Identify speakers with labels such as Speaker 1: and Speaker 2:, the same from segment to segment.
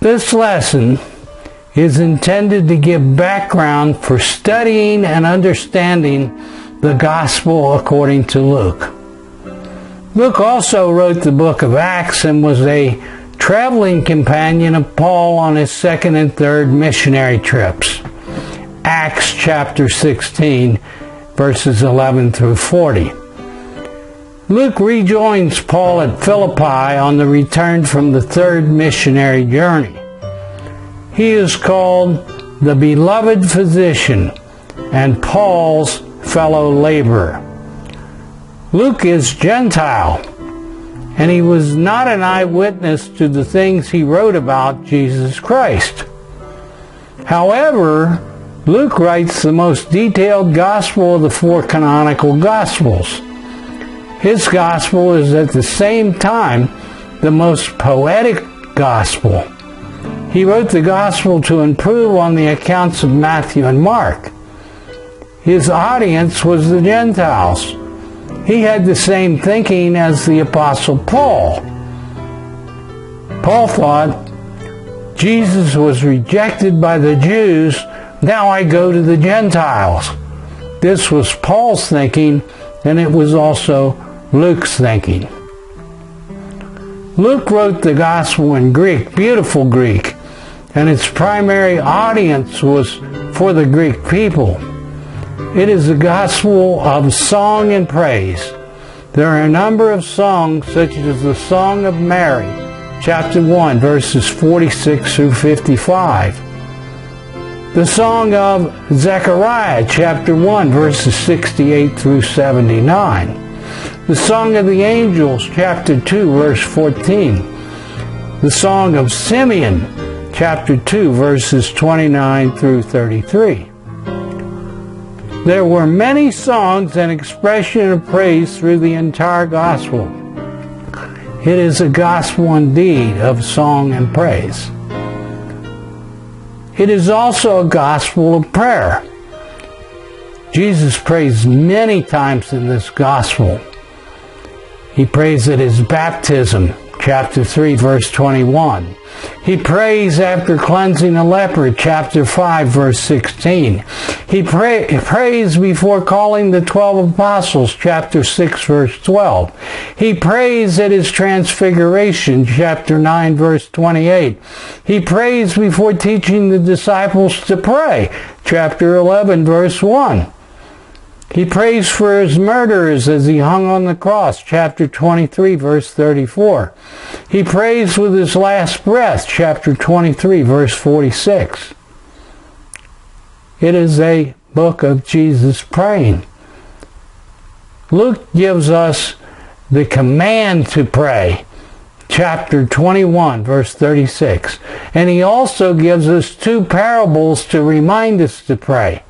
Speaker 1: This lesson is intended to give background for studying and understanding the Gospel according to Luke. Luke also wrote the book of Acts and was a traveling companion of Paul on his second and third missionary trips. Acts chapter 16, verses 11 through 40. Luke rejoins Paul at Philippi on the return from the third missionary journey. He is called the beloved physician and Paul's fellow laborer. Luke is Gentile, and he was not an eyewitness to the things he wrote about Jesus Christ. However, Luke writes the most detailed gospel of the four canonical gospels. His gospel is at the same time the most poetic gospel. He wrote the gospel to improve on the accounts of Matthew and Mark. His audience was the Gentiles. He had the same thinking as the Apostle Paul. Paul thought, Jesus was rejected by the Jews, now I go to the Gentiles. This was Paul's thinking, and it was also Luke's thinking. Luke wrote the gospel in Greek, beautiful Greek, and its primary audience was for the Greek people. It is a gospel of song and praise. There are a number of songs, such as the Song of Mary, chapter 1, verses 46 through 55. The Song of Zechariah, chapter 1, verses 68 through 79. The Song of the Angels, chapter 2, verse 14. The Song of Simeon, chapter 2, verses 29 through 33. There were many songs and expression of praise through the entire gospel. It is a gospel indeed of song and praise. It is also a gospel of prayer. Jesus prays many times in this gospel. He prays at his baptism, chapter 3, verse 21. He prays after cleansing a leper, chapter 5, verse 16. He prays before calling the 12 apostles, chapter 6, verse 12. He prays at his transfiguration, chapter 9, verse 28. He prays before teaching the disciples to pray, chapter 11, verse 1. He prays for his murderers as he hung on the cross, chapter 23, verse 34. He prays with his last breath, chapter 23, verse 46. It is a book of Jesus praying. Luke gives us the command to pray, chapter 21, verse 36. And he also gives us two parables to remind us to pray.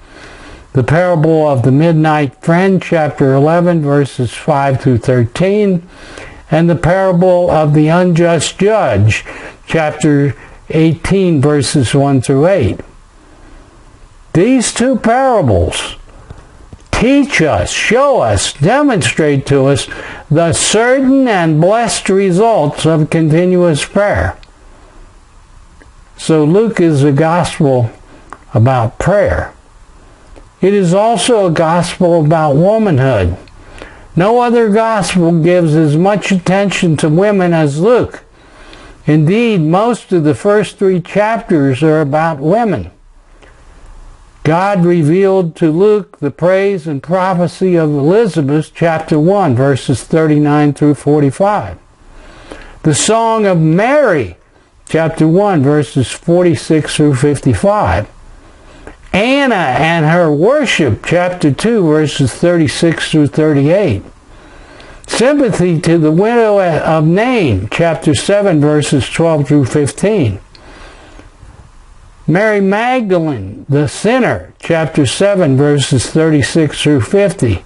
Speaker 1: The parable of the midnight friend, chapter 11, verses 5 through 13, and the parable of the unjust judge, chapter 18, verses 1 through 8. These two parables teach us, show us, demonstrate to us the certain and blessed results of continuous prayer. So Luke is a gospel about prayer. It is also a gospel about womanhood. No other gospel gives as much attention to women as Luke. Indeed, most of the first 3 chapters are about women. God revealed to Luke the praise and prophecy of Elizabeth, chapter 1, verses 39 through 45. The Song of Mary, chapter 1, verses 46 through 55. Anna and her worship, chapter 2, verses 36 through 38. Sympathy to the widow of Nain, chapter 7, verses 12 through 15. Mary Magdalene, the sinner, chapter 7, verses 36 through 50.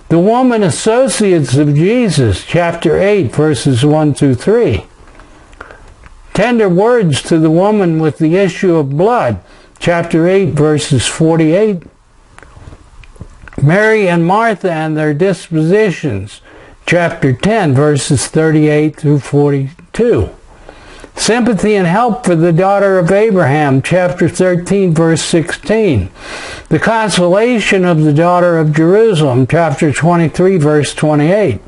Speaker 1: The woman associates of Jesus, chapter 8, verses 1 through 3. Tender words to the woman with the issue of blood, chapter 8, verses 48. Mary and Martha and their dispositions, chapter 10, verses 38 through 42. Sympathy and help for the daughter of Abraham, chapter 13, verse 16. The consolation of the daughter of Jerusalem, chapter 23, verse 28.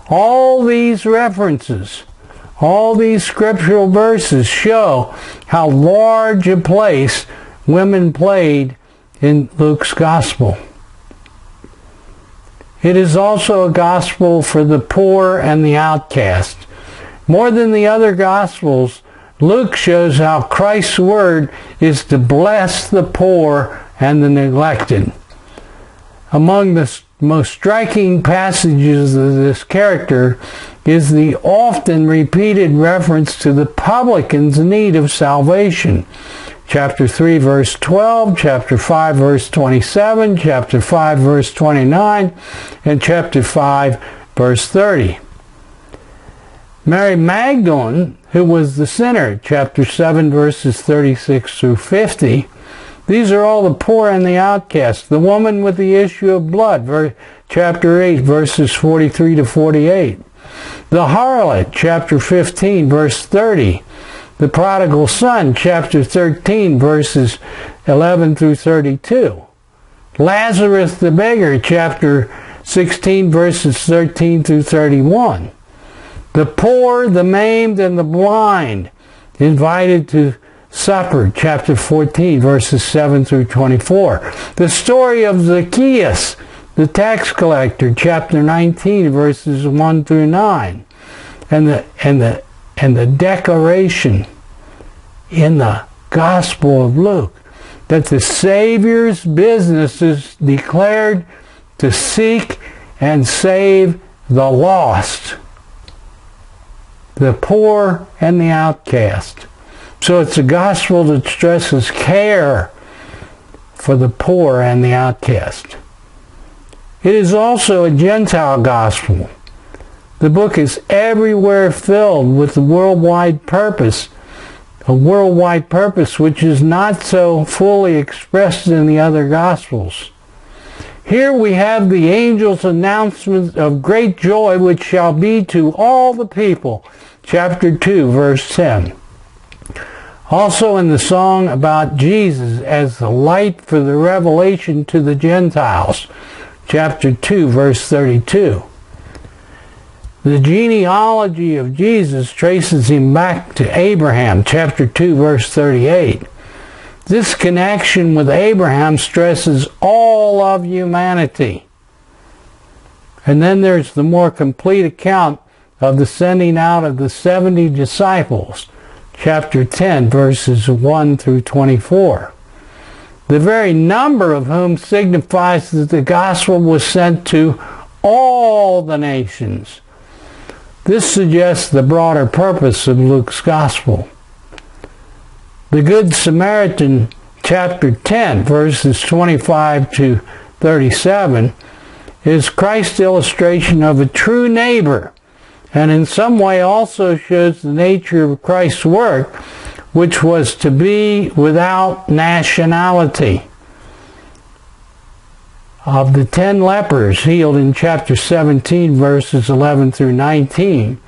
Speaker 1: All these references, all these scriptural verses show how large a place women played in Luke's gospel. It is also a gospel for the poor and the outcast. More than the other Gospels, Luke shows how Christ's word is to bless the poor and the neglected. Among the most striking passages of this character is the often repeated reference to the publican's need of salvation. Chapter 3, verse 12, chapter 5, verse 27, chapter 5, verse 29, and chapter 5, verse 30. Mary Magdalene, who was the sinner, chapter 7, verses 36 through 50. These are all the poor and the outcast. The woman with the issue of blood, chapter 8, verses 43 to 48. The harlot, chapter 15, verse 30. The prodigal son, chapter 13, verses 11 through 32. Lazarus the beggar, chapter 16, verses 13 through 31. The poor, the maimed, and the blind invited to supper, chapter 14, verses 7 through 24. The story of Zacchaeus, the tax collector, chapter 19, verses 1 through 9. And the declaration in the Gospel of Luke that the Savior's business is declared to seek and save the lost, the poor and the outcast. So it's a gospel that stresses care for the poor and the outcast. It is also a Gentile gospel. The book is everywhere filled with the worldwide purpose, a worldwide purpose which is not so fully expressed in the other gospels. Here we have the angel's announcement of great joy which shall be to all the people, chapter 2, verse 10. Also in the song about Jesus as the light for the revelation to the Gentiles, chapter 2, verse 32. The genealogy of Jesus traces him back to Abraham, chapter 2, verse 38. This connection with Abraham stresses all of humanity. And then there's the more complete account of the sending out of the 70 disciples, chapter 10, verses 1 through 24. The very number of whom signifies that the gospel was sent to all the nations. This suggests the broader purpose of Luke's gospel. The Good Samaritan, chapter 10, verses 25 to 37, is Christ's illustration of a true neighbor, and in some way also shows the nature of Christ's work, which was to be without nationality. Of the 10 lepers healed in chapter 17, verses 11 through 19,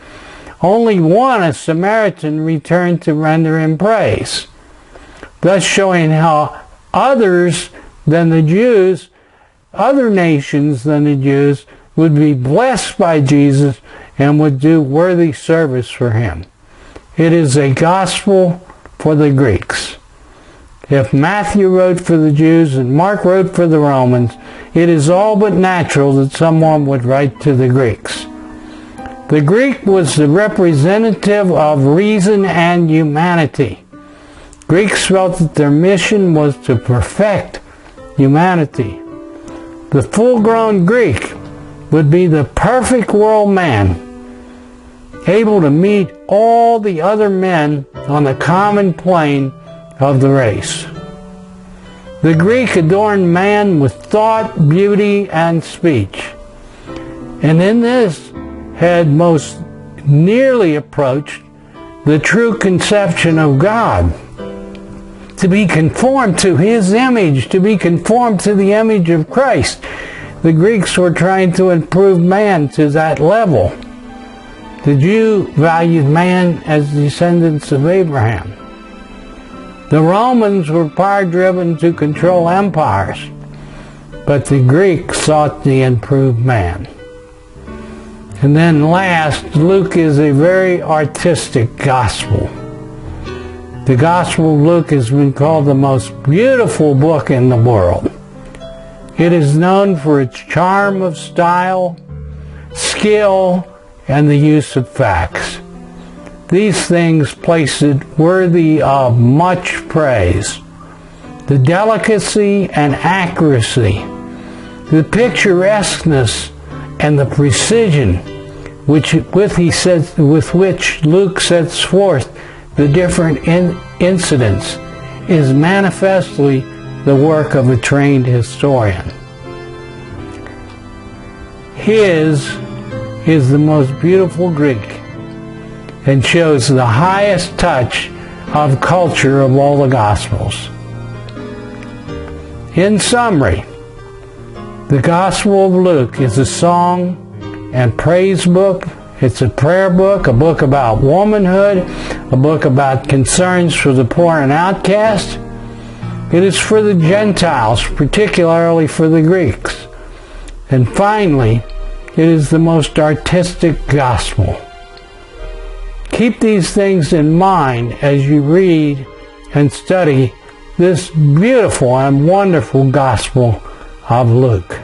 Speaker 1: only one, a Samaritan, returned to render him praise, thus showing how others than the Jews, other nations than the Jews, would be blessed by Jesus and would do worthy service for him. It is a gospel for the Greeks. If Matthew wrote for the Jews and Mark wrote for the Romans, it is all but natural that someone would write to the Greeks. The Greek was the representative of reason and humanity. Greeks felt that their mission was to perfect humanity. The full-grown Greek would be the perfect world man, able to meet all the other men on the common plane of the race. The Greek adorned man with thought, beauty, and speech, and in this had most nearly approached the true conception of God. To be conformed to his image, to be conformed to the image of Christ. The Greeks were trying to improve man to that level. The Jew valued man as descendants of Abraham. The Romans were power-driven to control empires, but the Greeks sought the improved man. And then last, Luke is a very artistic gospel. The Gospel of Luke has been called the most beautiful book in the world. It is known for its charm of style, skill, and the use of facts. These things place it worthy of much praise. The delicacy and accuracy, the picturesqueness and the precision with which Luke sets forth the different incidents is manifestly the work of a trained historian. His is the most beautiful Greek and shows the highest touch of culture of all the Gospels. In summary, the Gospel of Luke is a song and praise book. It's a prayer book, a book about womanhood, a book about concerns for the poor and outcast. It is for the Gentiles, particularly for the Greeks. And finally, it is the most artistic gospel. Keep these things in mind as you read and study this beautiful and wonderful Gospel of Luke.